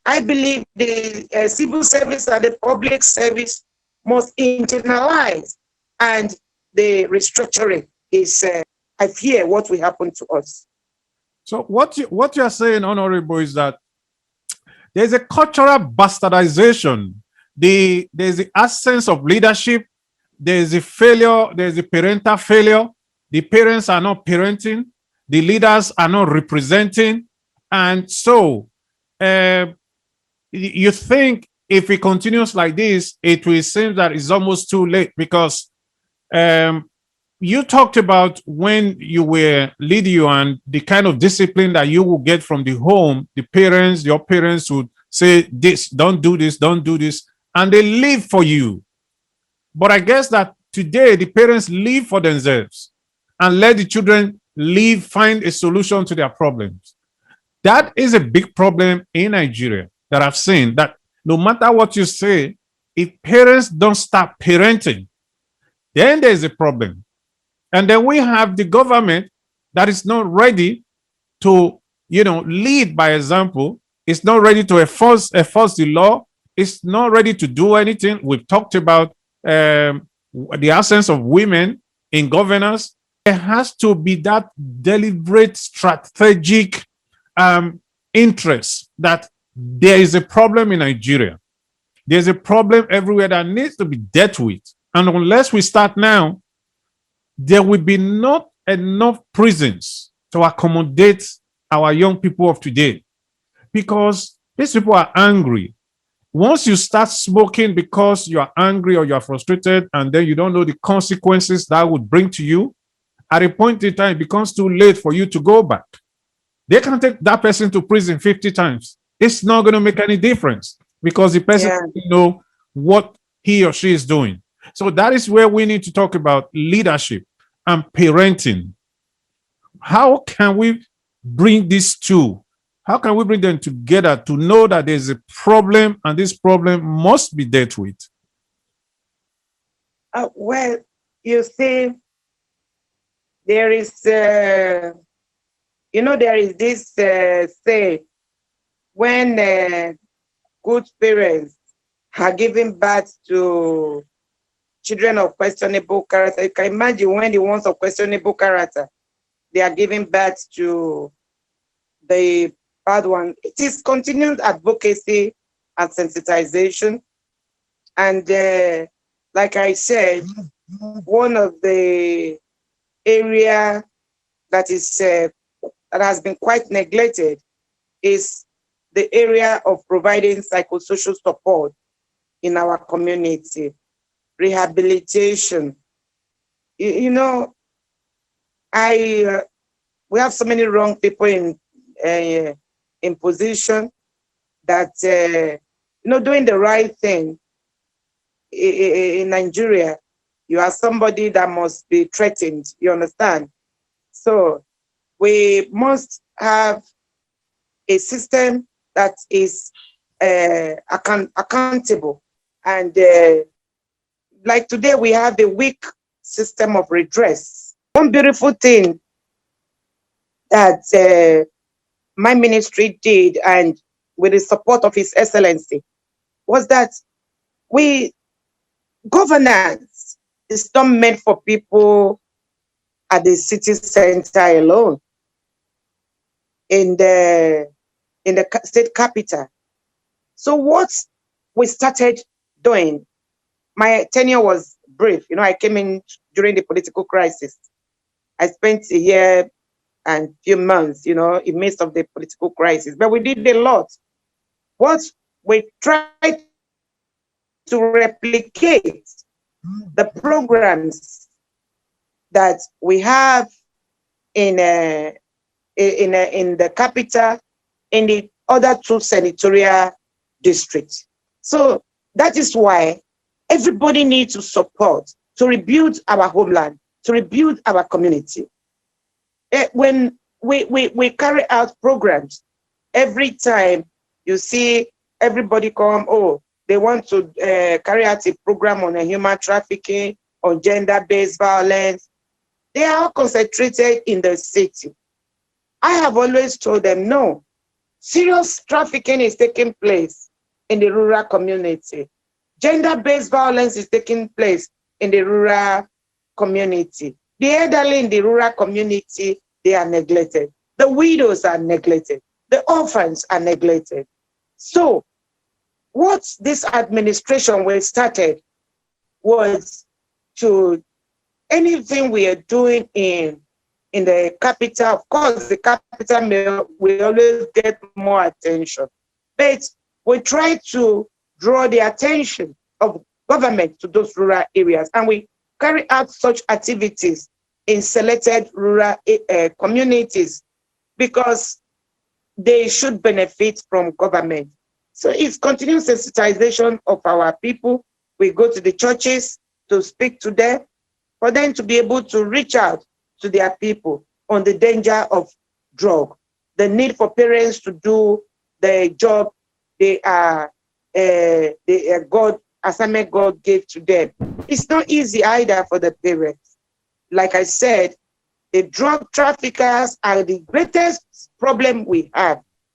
I believe the civil service and the public service must internalize, and the restructuring is, I fear, what will happen to us. So what you are saying, Honorable, is that there's a cultural bastardization. There's the absence of leadership. There's a failure. There's a parental failure. The parents are not parenting. The leaders are not representing. And so you think if it continues like this, it will seem that it's almost too late, because you talked about when you were leading and the kind of discipline that you will get from the home. The parents, your parents would say this, don't do this, don't do this, and they live for you. But I guess that today the parents live for themselves and let the children live, find a solution to their problems. That is a big problem in Nigeria that I've seen, that no matter what you say, if parents don't start parenting, then there's a problem. And then we have the government that is not ready to, lead by example. It's not ready to enforce the law. It's not ready to do anything. We've talked about the absence of women in governance. There has to be that deliberate, strategic interest that there is a problem in Nigeria. There's a problem everywhere that needs to be dealt with. And unless we start now, there will be not enough prisons to accommodate our young people of today, because these people are angry. Once you start smoking because you are angry or you are frustrated, and then you don't know the consequences that would bring to you, at a point in time, it becomes too late for you to go back. They can take that person to prison 50 times. It's not going to make any difference, because the person doesn't know what he or she is doing. So that is where we need to talk about leadership and parenting. How can we bring these two? How can we bring them together to know that there's a problem and this problem must be dealt with? Well, you see, there is, there is this say, when good parents are giving birth to children of questionable character. You can imagine when the ones of questionable character, they are giving birth to the bad one. It is continued advocacy and sensitization. And like I said, one of the area that is that has been quite neglected is the area of providing psychosocial support in our community. Rehabilitation. We have so many wrong people in position that doing the right thing in Nigeria, you are somebody that must be threatened. You understand? So we must have a system that is accountable, and like today, we have a weak system of redress. One beautiful thing that my ministry did, and with the support of His Excellency, was that governance is not meant for people at the city center alone, in the state capital. So what we started doing, my tenure was brief. I came in during the political crisis. I spent a year and few months, in the midst of the political crisis, but we did a lot. What we tried to replicate the programs that we have in the capital, in the other two senatorial districts. So that is why everybody needs to support to rebuild our homeland, to rebuild our community. When we carry out programs, every time you see everybody come, they want to carry out a program on human trafficking, on gender-based violence, they are all concentrated in the city. I have always told them, no, Serious trafficking is taking place in the rural community. Gender-based violence is taking place in the rural community. The elderly in the rural community, they are neglected. The widows are neglected. The orphans are neglected. So what this administration was started was to anything we are doing in the capital. Of course, the capital will always get more attention, but we try to draw the attention of government to those rural areas, and we carry out such activities in selected rural communities because they should benefit from government. So it's continuous sensitization of our people. We go to the churches to speak to them, for them to be able to reach out to their people on the danger of drug, the need for parents to do the job God assignment God gave to them. It's not easy either for the parents. Like I said, the drug traffickers are the greatest problem we have